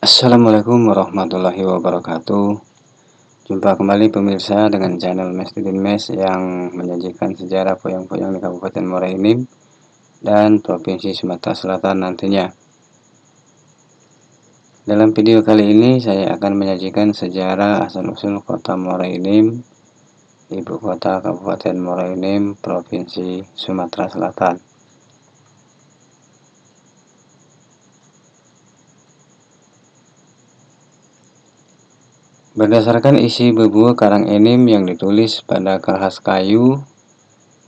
Assalamualaikum warahmatullahi wabarakatuh. Jumpa kembali pemirsa dengan channel Mes Didin Mes yang menyajikan sejarah poyang-poyang di Kabupaten Muara Enim dan Provinsi Sumatera Selatan nantinya. Dalam video kali ini saya akan menyajikan sejarah asal-usul kota Muara Enim, ibu kota Kabupaten Muara Enim, Provinsi Sumatera Selatan. Berdasarkan isi buku Karang Enim yang ditulis pada kertas kayu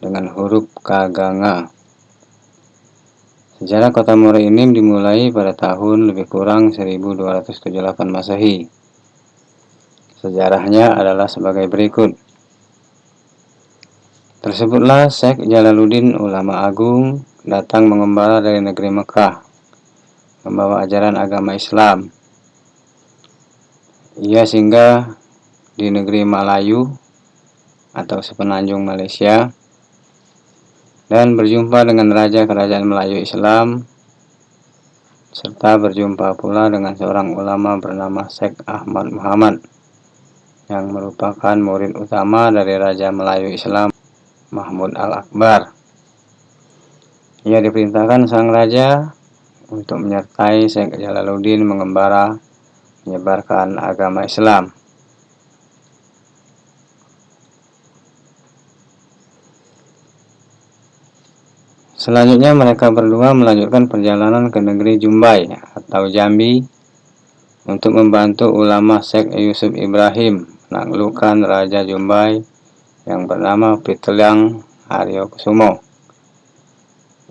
dengan huruf Kaganga, sejarah kota Muara Enim dimulai pada tahun lebih kurang 1278 Masehi. Sejarahnya adalah sebagai berikut. Tersebutlah Syekh Jalaluddin, ulama agung, datang mengembara dari negeri Mekah, membawa ajaran agama Islam. Ia singgah di negeri Malayu atau sepenanjung Malaysia dan berjumpa dengan raja kerajaan Melayu Islam, serta berjumpa pula dengan seorang ulama bernama Syekh Ahmad Muhammad yang merupakan murid utama dari Raja Melayu Islam Mahmud Al-Akbar. Ia diperintahkan sang raja untuk menyertai Syekh Jalaluddin mengembara menyebarkan agama Islam. Selanjutnya mereka berdua melanjutkan perjalanan ke negeri Jumbai atau Jambi untuk membantu ulama Syekh Yusuf Ibrahim menaklukkan Raja Jumbai yang bernama Pitelang Haryokusumo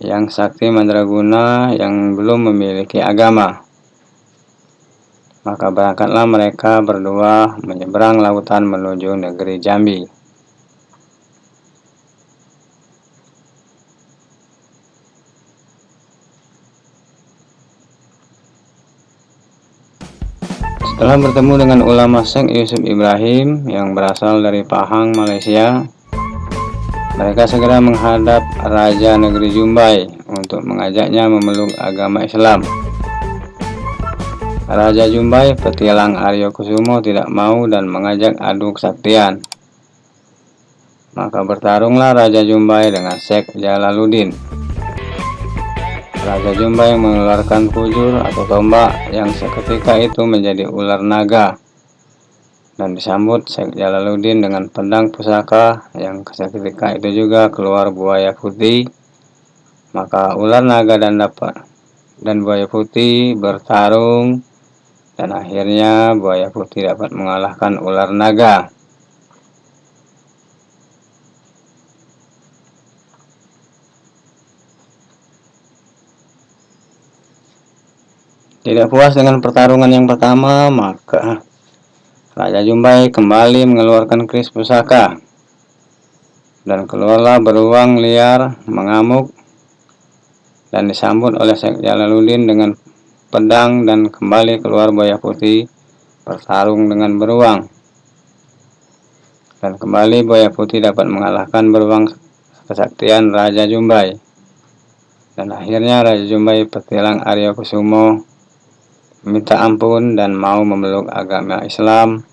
yang sakti mandraguna yang belum memiliki agama. Maka berangkatlah mereka berdua menyeberang lautan menuju negeri Jambi. Setelah bertemu dengan ulama Syekh Yusuf Ibrahim yang berasal dari Pahang, Malaysia, mereka segera menghadap Raja Negeri Jumbai untuk mengajaknya memeluk agama Islam. Raja Jumbai, Petilang Haryokusumo, tidak mau dan mengajak adu kesaktian. Maka bertarunglah Raja Jumbai dengan Syekh Jalaluddin. Raja Jumbai mengeluarkan kujur atau tombak yang seketika itu menjadi ular naga dan disambut Syekh Jalaluddin dengan pedang pusaka yang seketika itu juga keluar buaya putih. Maka ular naga dan buaya putih bertarung dan akhirnya buaya putih dapat mengalahkan ular naga. Tidak puas dengan pertarungan yang pertama, maka Raja Jumbai kembali mengeluarkan keris pusaka dan keluarlah beruang liar mengamuk dan disambut oleh Syekh Jalaluddin dengan pedang dan kembali keluar buaya putih bertarung dengan beruang. Dan kembali buaya putih dapat mengalahkan beruang kesaktian Raja Jumbai. Dan akhirnya Raja Jumbai Petilang Haryokusumo minta ampun dan mau memeluk agama Islam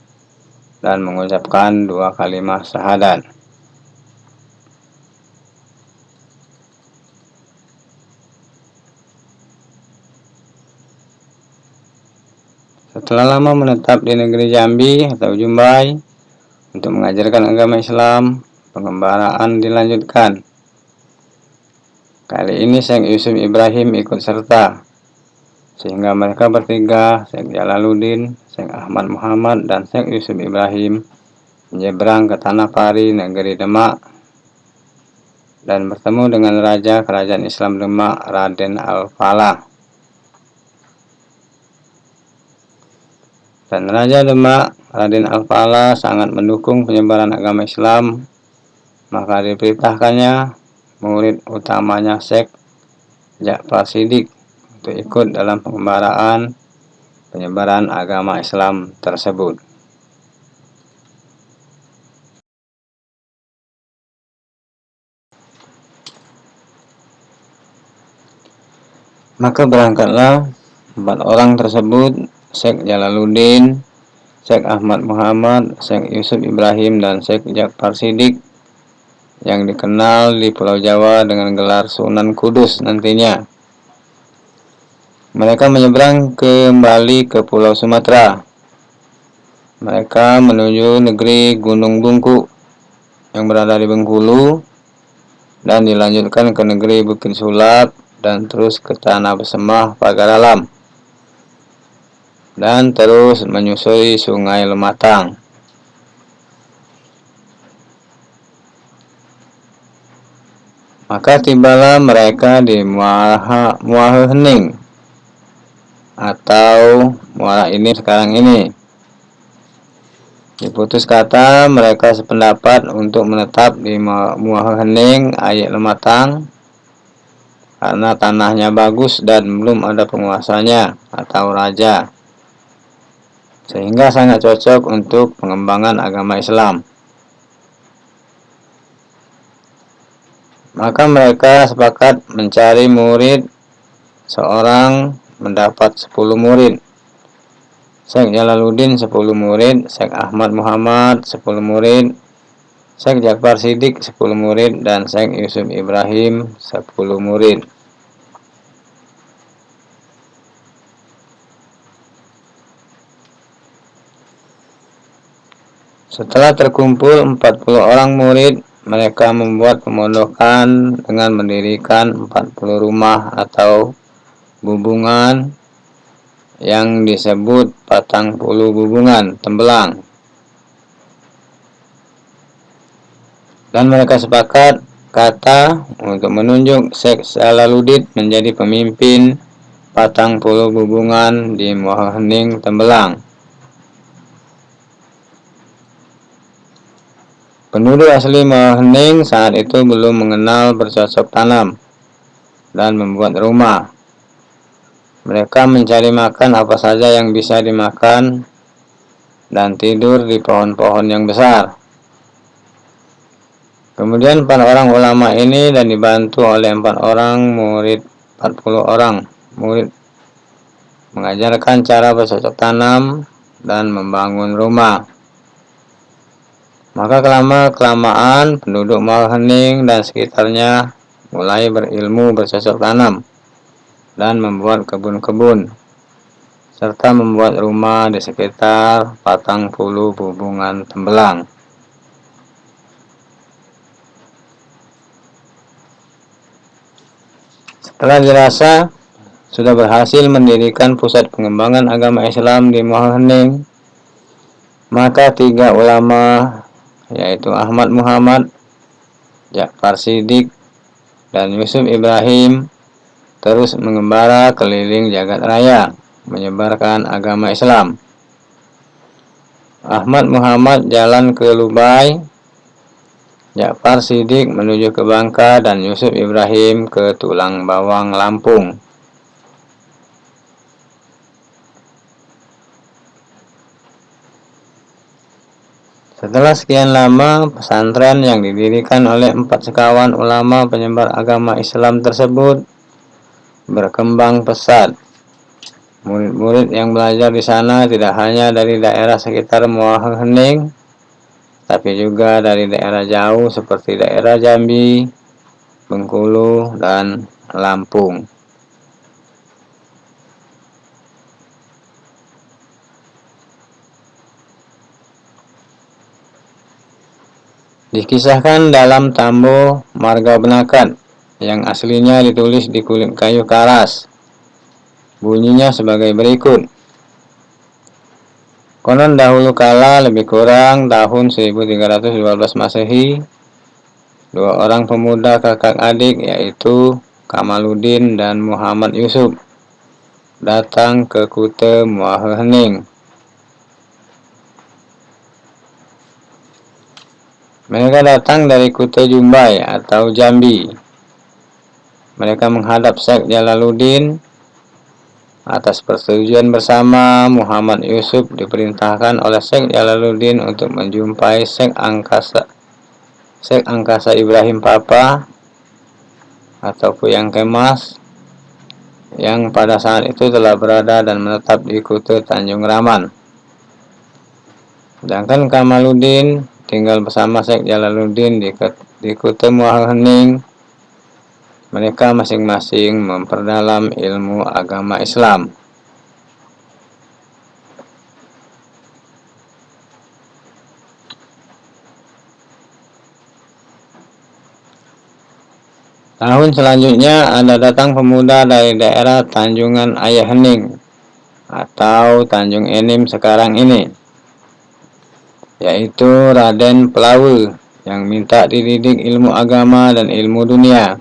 dan mengucapkan 2 kalimat syahadat. Setelah lama menetap di negeri Jambi atau Jumbai untuk mengajarkan agama Islam, pengembaraan dilanjutkan. Kali ini Syekh Yusuf Ibrahim ikut serta, sehingga mereka bertiga, Syekh Jalaluddin, Syekh Ahmad Muhammad, dan Syekh Yusuf Ibrahim menyeberang ke Tanah Pari, negeri Demak, dan bertemu dengan Raja Kerajaan Islam Demak, Raden Al-Falah. Dan Raja Demak, Raden Al-Falah, sangat mendukung penyebaran agama Islam, maka diperintahkannya murid utamanya Syekh Ja'far Siddiq untuk ikut dalam penyebaran agama Islam tersebut. Maka berangkatlah 4 orang tersebut Syekh Jalaluddin, Syekh Ahmad Muhammad, Syekh Yusuf Ibrahim, dan Syekh Ja'far Shiddiq yang dikenal di Pulau Jawa dengan gelar Sunan Kudus nantinya. Mereka menyeberang kembali ke Pulau Sumatera. Mereka menuju negeri Gunung Bungku yang berada di Bengkulu dan dilanjutkan ke negeri Bukit Sulap dan terus ke Tanah Besemah Pagar Alam dan terus menyusuri Sungai Lematang. Maka tibalah mereka di Muara Hening atau muara ini sekarang ini. Diputus kata mereka sependapat untuk menetap di Muara Hening Ayek Lematang karena tanahnya bagus dan belum ada penguasanya atau raja, sehingga sangat cocok untuk pengembangan agama Islam. Maka mereka sepakat mencari murid, seorang mendapat 10 murid. Syekh Jalaluddin 10 murid, Syekh Ahmad Muhammad 10 murid, Syekh Ja'far Shiddiq 10 murid, dan Syekh Yusuf Ibrahim 10 murid. Setelah terkumpul 40 orang murid, mereka membuat pemondokan dengan mendirikan 40 rumah atau bubungan yang disebut Patang Puluh Bubungan Tembelang. Dan mereka sepakat kata untuk menunjuk Syekh Jalaluddin menjadi pemimpin Patang Puluh Bubungan di Muara Hening Tembelang. Penduduk asli Muara Hening saat itu belum mengenal bercocok tanam dan membuat rumah. Mereka mencari makan apa saja yang bisa dimakan dan tidur di pohon-pohon yang besar. Kemudian 4 orang ulama ini dan dibantu oleh 4 orang murid, 40 orang murid mengajarkan cara bercocok tanam dan membangun rumah. Maka kelamaan penduduk Muara Hening dan sekitarnya mulai berilmu bercocok tanam dan membuat kebun-kebun, serta membuat rumah di sekitar Patang Puluh Bubungan Tembelang. Setelah dirasa sudah berhasil mendirikan pusat pengembangan agama Islam di Muara Hening, maka 3 ulama yaitu Ahmad Muhammad, Ja'far Shiddiq, dan Yusuf Ibrahim terus mengembara keliling jagat raya menyebarkan agama Islam. Ahmad Muhammad jalan ke Lubai, Ja'far Shiddiq menuju ke Bangka, dan Yusuf Ibrahim ke Tulang Bawang, Lampung. Setelah sekian lama, pesantren yang didirikan oleh 4 sekawan ulama penyebar agama Islam tersebut berkembang pesat. Murid-murid yang belajar di sana tidak hanya dari daerah sekitar Muara Hening, tapi juga dari daerah jauh seperti daerah Jambi, Bengkulu, dan Lampung. Dikisahkan dalam Tambo Marga Benakat yang aslinya ditulis di kulit kayu karas. Bunyinya sebagai berikut. Konon dahulu kala lebih kurang tahun 1312 Masehi, 2 orang pemuda kakak adik yaitu Kamaluddin dan Muhammad Yusuf datang ke Kute Muara Hening. Mereka datang dari Kute Jumbai atau Jambi. Mereka menghadap Syekh Jalaluddin. Atas persetujuan bersama, Muhammad Yusuf diperintahkan oleh Syekh Jalaluddin untuk menjumpai Syekh Angkasa Ibrahim Papa atau Puyang Kemas yang pada saat itu telah berada dan menetap di Kuta Tanjung Raman. Sedangkan Kamaluddin tinggal bersama Syekh Jalaluddin di Kuta Muara Hening. Mereka masing-masing memperdalam ilmu agama Islam. Tahun selanjutnya ada datang pemuda dari daerah Tanjungan Ayah Hening atau Tanjung Enim sekarang ini, yaitu Raden Pelawe yang minta dididik ilmu agama dan ilmu dunia.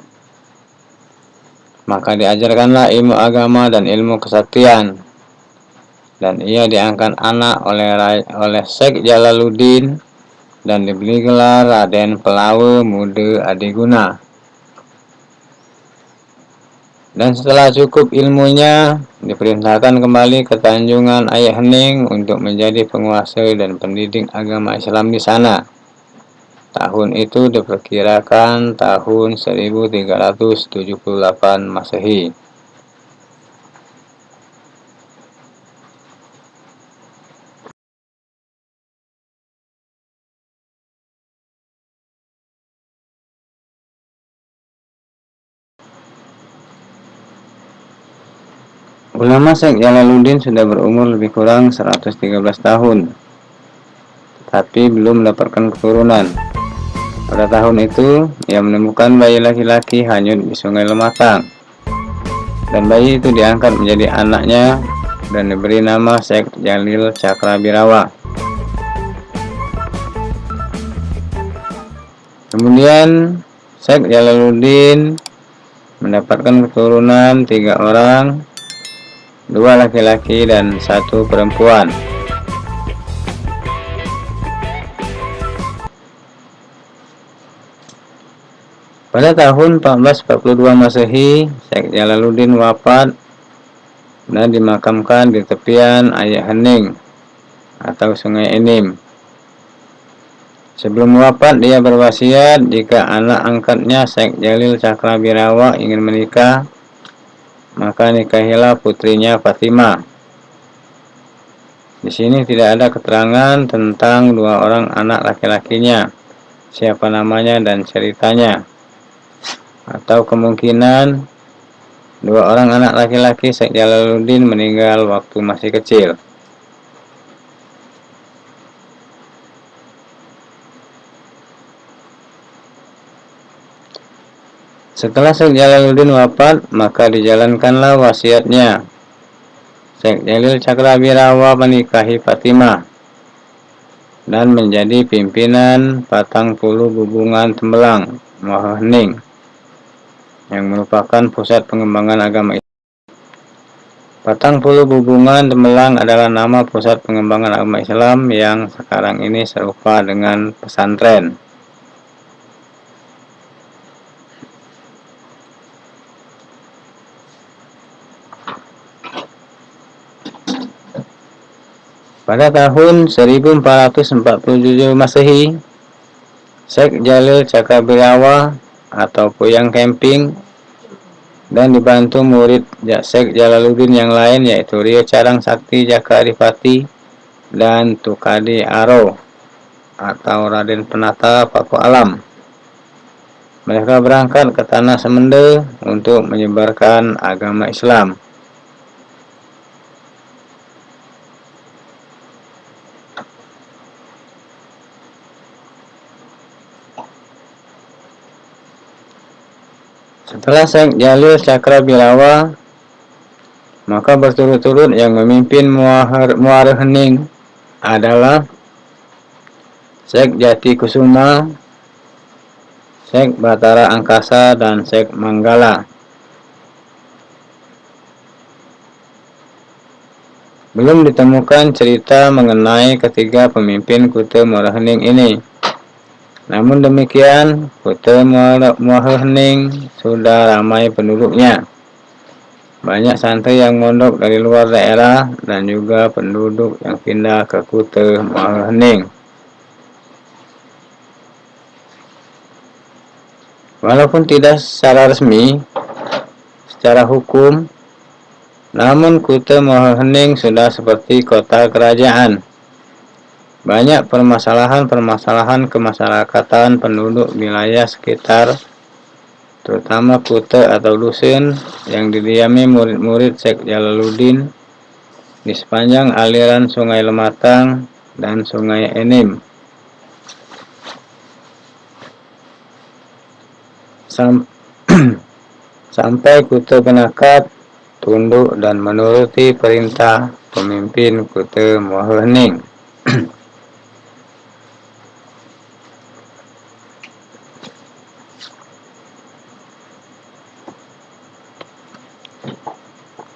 Maka diajarkanlah ilmu agama dan ilmu kesaktian, dan ia diangkat anak oleh Syekh Jalaluddin dan diberi gelar Raden Pelawe Muda Adiguna. Dan setelah cukup ilmunya, diperintahkan kembali ke Tanjungan Ayah Hening untuk menjadi penguasa dan pendidik agama Islam di sana. Tahun itu diperkirakan tahun 1378 Masehi. Ulama Syekh Jalaluddin sudah berumur lebih kurang 113 tahun, tapi belum mendapatkan keturunan. Pada tahun itu, ia menemukan bayi laki-laki hanyut di Sungai Lematang, dan bayi itu diangkat menjadi anaknya dan diberi nama Syekh Jalil Cakrabirawa. Kemudian Syekh Jalaluddin mendapatkan keturunan 3 orang, 2 laki-laki dan 1 perempuan. Pada tahun 1442 Masehi, Syekh Jalaluddin wafat dan dimakamkan di tepian Ayah Hening atau Sungai Enim. Sebelum wafat, dia berwasiat jika anak angkatnya Syekh Jalil Cakrabirawa ingin menikah, maka nikahilah putrinya Fatimah. Di sini tidak ada keterangan tentang 2 orang anak laki-lakinya, siapa namanya dan ceritanya, atau kemungkinan 2 orang anak laki-laki Syekh Jalaluddin meninggal waktu masih kecil. Setelah Syekh Jalaluddin wafat, maka dijalankanlah wasiatnya. Syekh Jalil Cakrabirawa menikahi Fatimah dan menjadi pimpinan Patang Puluh Bubungan Tembelang, Muara Hening, yang merupakan pusat pengembangan agama Islam. Patang Puluh Bubungan Tembelang adalah nama pusat pengembangan agama Islam yang sekarang ini serupa dengan pesantren. Pada tahun 1447 Masehi, Syekh Jalil Cakrabirawa atau Puyang Kemping dan dibantu murid Syekh Jalaluddin yang lain, yaitu Rio Carang Sakti Jaka Adipati dan Tukadi Aro atau Raden Penata Paku Alam. Mereka berangkat ke Tanah Semende untuk menyebarkan agama Islam. Setelah Syekh Jalil Cakrabirawa, maka berturut-turut yang memimpin Muara Hening adalah Syekh Jati Kusuma, Syekh Batara Angkasa, dan Syekh Manggala. Belum ditemukan cerita mengenai ketiga pemimpin Kuta Muara Hening ini. Namun demikian, Kuta Muara Hening sudah ramai penduduknya. Banyak santri yang mondok dari luar daerah dan juga penduduk yang pindah ke Kuta Muara Hening. Walaupun tidak secara resmi, secara hukum, Namun Kuta Mohening sudah seperti kota kerajaan. Banyak permasalahan-permasalahan kemasyarakatan penduduk wilayah sekitar, terutama Kuta atau dusun yang didiami murid-murid Syekh Jalaluddin di sepanjang aliran Sungai Lematang dan Sungai Enim. Sampai Kuta Penakap tunduk dan menuruti perintah pemimpin Kuta Mohening.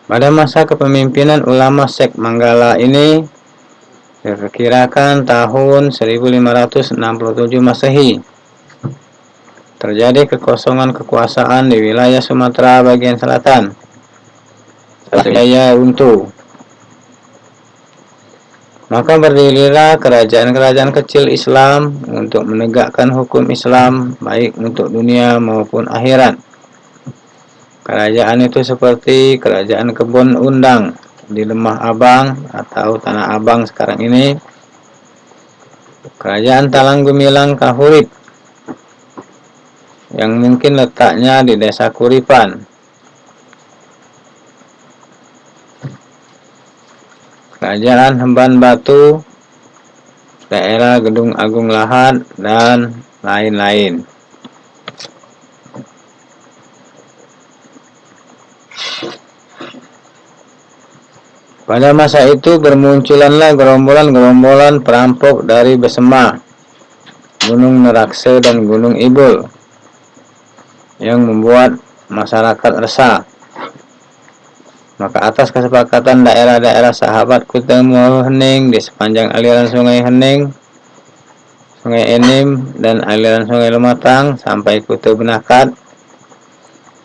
Pada masa kepemimpinan ulama Syekh Manggala ini, diperkirakan tahun 1567 Masehi, terjadi kekosongan kekuasaan di wilayah Sumatera bagian selatan, Jaya runtuh. Maka berdirilah kerajaan-kerajaan kecil Islam untuk menegakkan hukum Islam baik untuk dunia maupun akhirat. Kerajaan itu seperti Kerajaan Kebun Undang di Lemah Abang atau Tanah Abang sekarang ini, Kerajaan Talang Gumilang Kahurip yang mungkin letaknya di Desa Kuripan, Kerajaan Hemban Batu, daerah Gedung Agung Lahat, dan lain-lain. Pada masa itu bermunculanlah gerombolan-gerombolan perampok dari Besema, Gunung Nerakse, dan Gunung Ibul yang membuat masyarakat resah. Maka atas kesepakatan daerah-daerah sahabat Kuta Mohening di sepanjang aliran Sungai Hening, Sungai Enim, dan aliran Sungai Lematang sampai Kuta Benakat,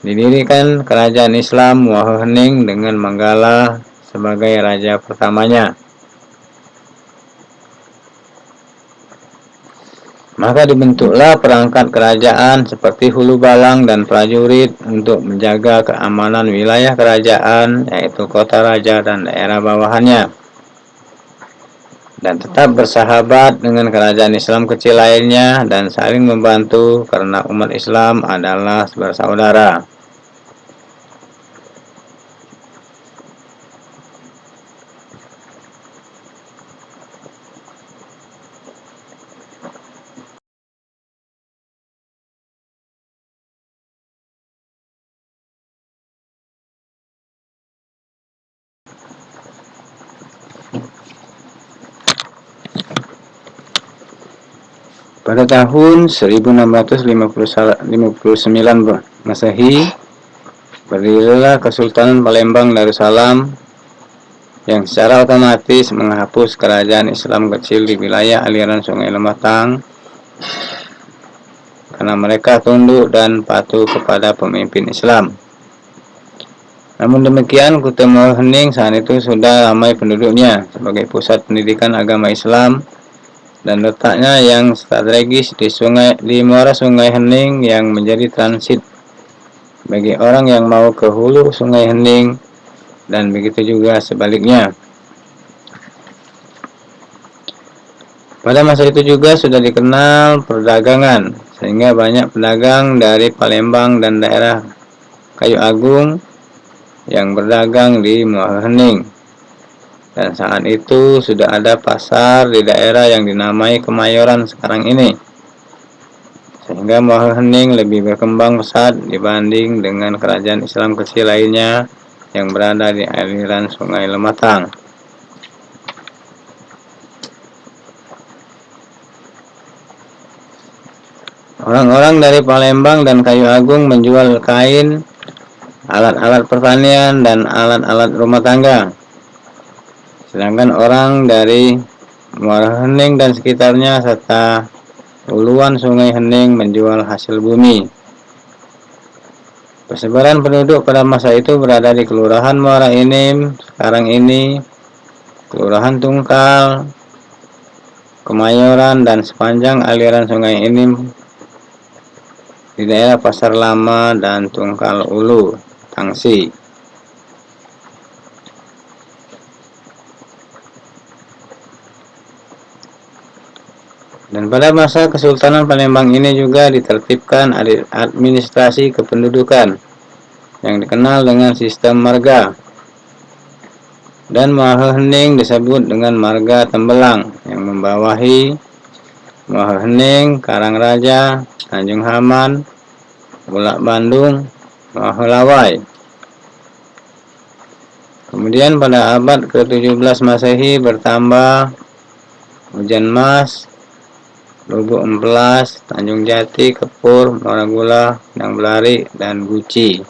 didirikan kerajaan Islam Mohening dengan Manggala sebagai raja pertamanya. Maka dibentuklah perangkat kerajaan seperti hulu balang dan prajurit untuk menjaga keamanan wilayah kerajaan, yaitu kota raja dan daerah bawahannya, dan tetap bersahabat dengan kerajaan Islam kecil lainnya dan saling membantu karena umat Islam adalah bersaudara. Pada tahun 1659 Masehi, berdirilah Kesultanan Palembang Darussalam yang secara otomatis menghapus kerajaan Islam kecil di wilayah aliran Sungai Lematang karena mereka tunduk dan patuh kepada pemimpin Islam. Namun demikian, Kuta Mohening saat itu sudah ramai penduduknya sebagai pusat pendidikan agama Islam dan letaknya yang strategis di muara Sungai Hening yang menjadi transit bagi orang yang mau ke hulu Sungai Hening, dan begitu juga sebaliknya. Pada masa itu juga sudah dikenal perdagangan, sehingga banyak pedagang dari Palembang dan daerah Kayu Agung yang berdagang di Muara Hening. Dan saat itu sudah ada pasar di daerah yang dinamai Kemayoran sekarang ini, sehingga Muara Hening lebih berkembang pesat dibanding dengan kerajaan Islam kecil lainnya yang berada di aliran Sungai Lematang. Orang-orang dari Palembang dan Kayu Agung menjual kain, alat-alat pertanian, dan alat-alat rumah tangga. Sedangkan orang dari Muara Hening dan sekitarnya serta huluan Sungai Hening menjual hasil bumi. Persebaran penduduk pada masa itu berada di Kelurahan Muara Enim sekarang ini, Kelurahan Tungkal, Kemayoran, dan sepanjang aliran Sungai Enim di daerah Pasar Lama dan Tungkal Ulu, Tangsi. Dan pada masa Kesultanan Palembang ini juga ditertibkan administrasi kependudukan yang dikenal dengan sistem marga. Dan Mahahening disebut dengan marga Tembelang yang membawahi Mahahening, Karangraja, Tanjung Haman, Bulak Bandung, Mahelawai. Kemudian pada abad ke-17 Masehi bertambah Hujan Mas, Lubuk Emplas, Tanjung Jati, Kepur, Maragula, Pinang Belari, dan Guci.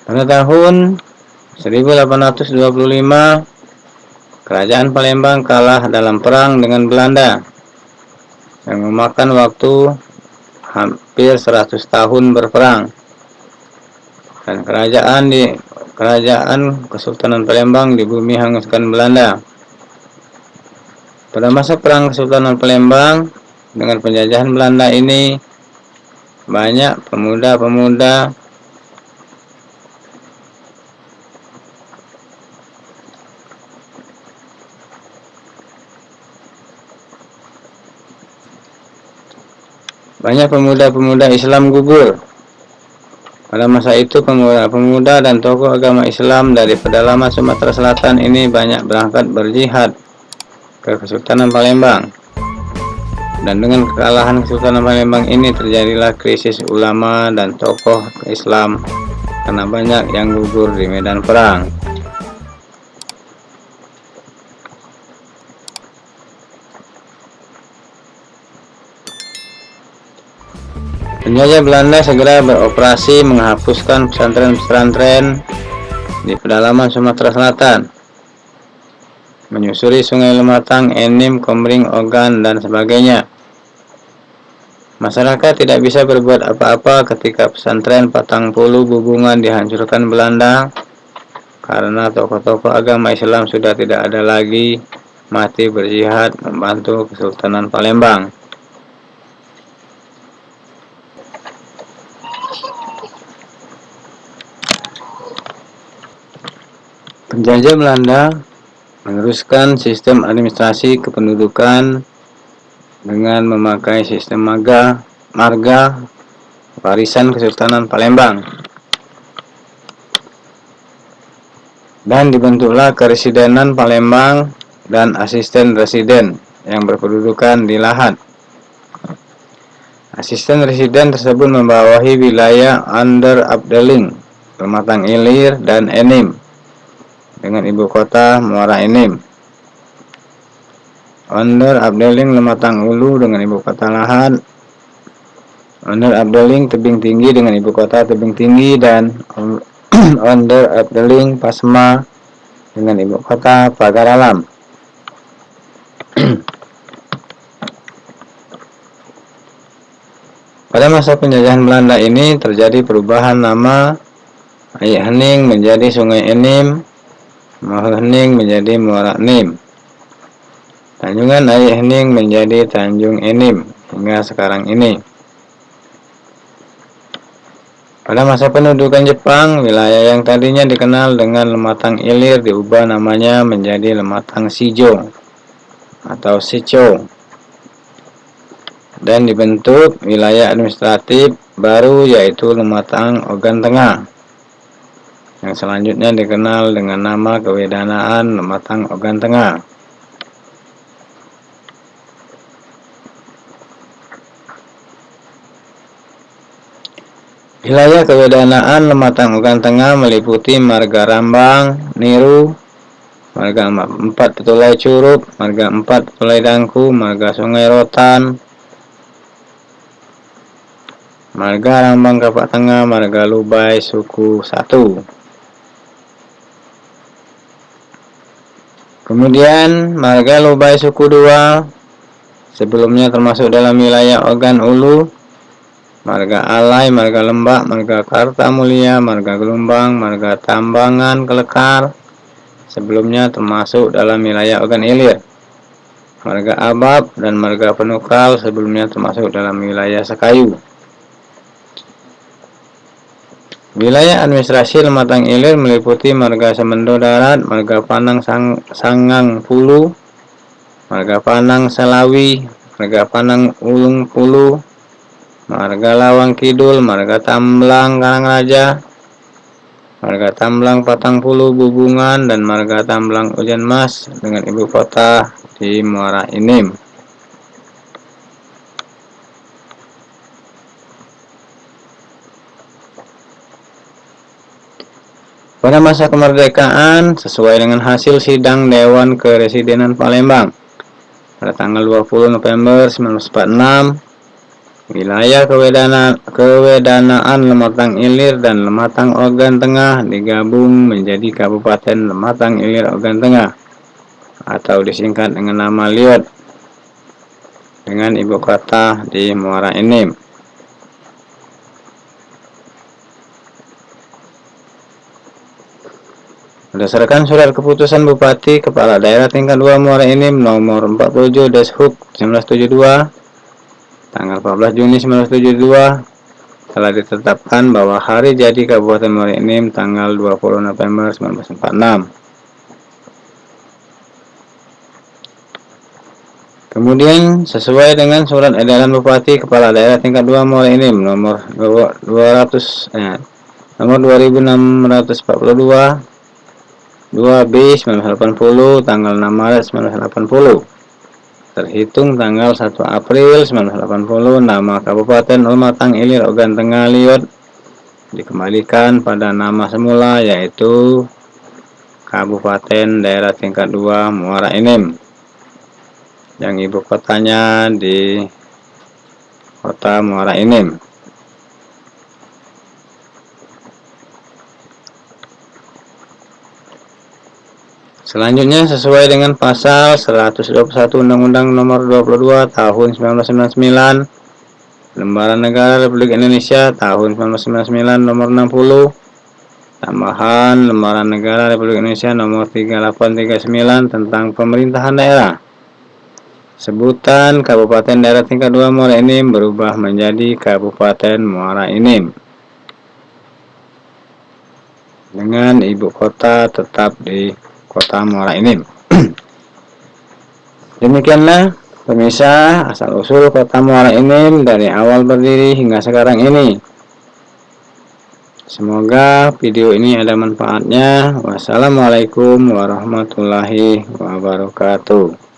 Pada tahun 1825, Kerajaan Palembang kalah dalam perang dengan Belanda yang memakan waktu hampir 100 tahun berperang. Dan kerajaan Kesultanan Palembang di bumi hanguskan Belanda. Pada masa perang Kesultanan Palembang dengan penjajahan Belanda ini, banyak pemuda-pemuda Islam gugur. Pada masa itu pemuda-pemuda dan tokoh agama Islam dari pedalaman Sumatera Selatan ini banyak berangkat berjihad ke Kesultanan Palembang. Dan dengan kekalahan Kesultanan Palembang ini terjadilah krisis ulama dan tokoh Islam karena banyak yang gugur di medan perang. Penjajah Belanda segera beroperasi menghapuskan pesantren-pesantren di pedalaman Sumatera Selatan, menyusuri Sungai Lematang, Enim, Komering, Ogan, dan sebagainya. Masyarakat tidak bisa berbuat apa-apa ketika pesantren Patangpulu Bubungan dihancurkan Belanda karena tokoh-tokoh agama Islam sudah tidak ada lagi mati berjihad membantu Kesultanan Palembang. Penjajah Belanda meneruskan sistem administrasi kependudukan dengan memakai sistem marga warisan Kesultanan Palembang. Dan dibentuklah Keresidenan Palembang dan asisten residen yang berkedudukan di Lahat. Asisten residen tersebut membawahi wilayah Under Abdeling, Lematang Ilir, dan Enim dengan ibu kota Muara Enim. Under Abdeling Lematang Ulu dengan ibu kota Lahat. Under Abdeling Tebing Tinggi dengan ibu kota Tebing Tinggi, dan Under Abdeling Pasma dengan ibu kota Pagar Alam. Pada masa penjajahan Belanda ini terjadi perubahan nama. Ayek Hening menjadi Sungai Enim, Mahahening menjadi Muara Enim, Tanjungan Ayek Hening menjadi Tanjung Enim hingga sekarang ini. Pada masa pendudukan Jepang, wilayah yang tadinya dikenal dengan Lematang Ilir diubah namanya menjadi Lematang Sijo atau Sicho, dan dibentuk wilayah administratif baru yaitu Lematang Ogan Tengah, yang selanjutnya dikenal dengan nama Kewedanaan Lematang Ogan Tengah. Wilayah Kewedanaan Lematang Ogan Tengah meliputi Marga Rambang, Niru, Marga 4 Petulai Curup, Marga 4 Petulai Dangku, Marga Sungai Rotan, Marga Rambang Kapak Tengah, Marga Lubai Suku 1. Kemudian Marga Lubai Suku 2 sebelumnya termasuk dalam wilayah Ogan Ulu, Marga Alai, Marga Lembak, Marga Kartamulia, Marga Gelombang, Marga Tambangan Kelekar sebelumnya termasuk dalam wilayah Ogan Ilir, Marga Abab dan Marga Penukal sebelumnya termasuk dalam wilayah Sekayu. Wilayah administrasi Lematang Ilir meliputi Marga Semendo Darat, Marga Panang Sangang Pulu, Marga Panang Selawi, Marga Panang Ulung Pulu, Marga Lawang Kidul, Marga Tamblang Karangraja, Marga Tamblang Patang Pulu Bubungan, dan Marga Tamblang Ujan Mas dengan ibu kota di Muara Enim. Pada masa kemerdekaan, sesuai dengan hasil sidang Dewan Keresidenan Palembang pada tanggal 20 November 1946, wilayah kewedanaan Lematang Ilir dan Lematang Ogan Tengah digabung menjadi Kabupaten Lematang Ilir Ogan Tengah atau disingkat dengan nama Liot dengan ibu kota di Muara Enim. Berdasarkan surat keputusan Bupati Kepala Daerah tingkat 2 Muara Enim nomor 47 Deshub 1972 tanggal 14 Juni 1972 telah ditetapkan bahwa hari jadi Kabupaten Muara Enim tanggal 20 November 1946. Kemudian sesuai dengan surat edaran Bupati Kepala Daerah tingkat 2 Muara Enim nomor 2642 2B 1980 tanggal 6 Maret 1980 terhitung tanggal 1 April 1980 nama Kabupaten Lematang Ilir Ogan Tengah Liot dikembalikan pada nama semula yaitu Kabupaten Daerah tingkat 2 Muara Enim yang ibu kotanya di kota Muara Enim. Selanjutnya sesuai dengan pasal 121 Undang-Undang Nomor 22 Tahun 1999 Lembaran Negara Republik Indonesia Tahun 1999 Nomor 60 tambahan Lembaran Negara Republik Indonesia Nomor 3839 tentang Pemerintahan Daerah, sebutan Kabupaten Daerah tingkat 2 Muara Enim berubah menjadi Kabupaten Muara Enim dengan ibu kota tetap di kota Muara Enim. Demikianlah pemirsa asal-usul kota Muara Enim dari awal berdiri hingga sekarang ini. Semoga video ini ada manfaatnya. Wassalamualaikum warahmatullahi wabarakatuh.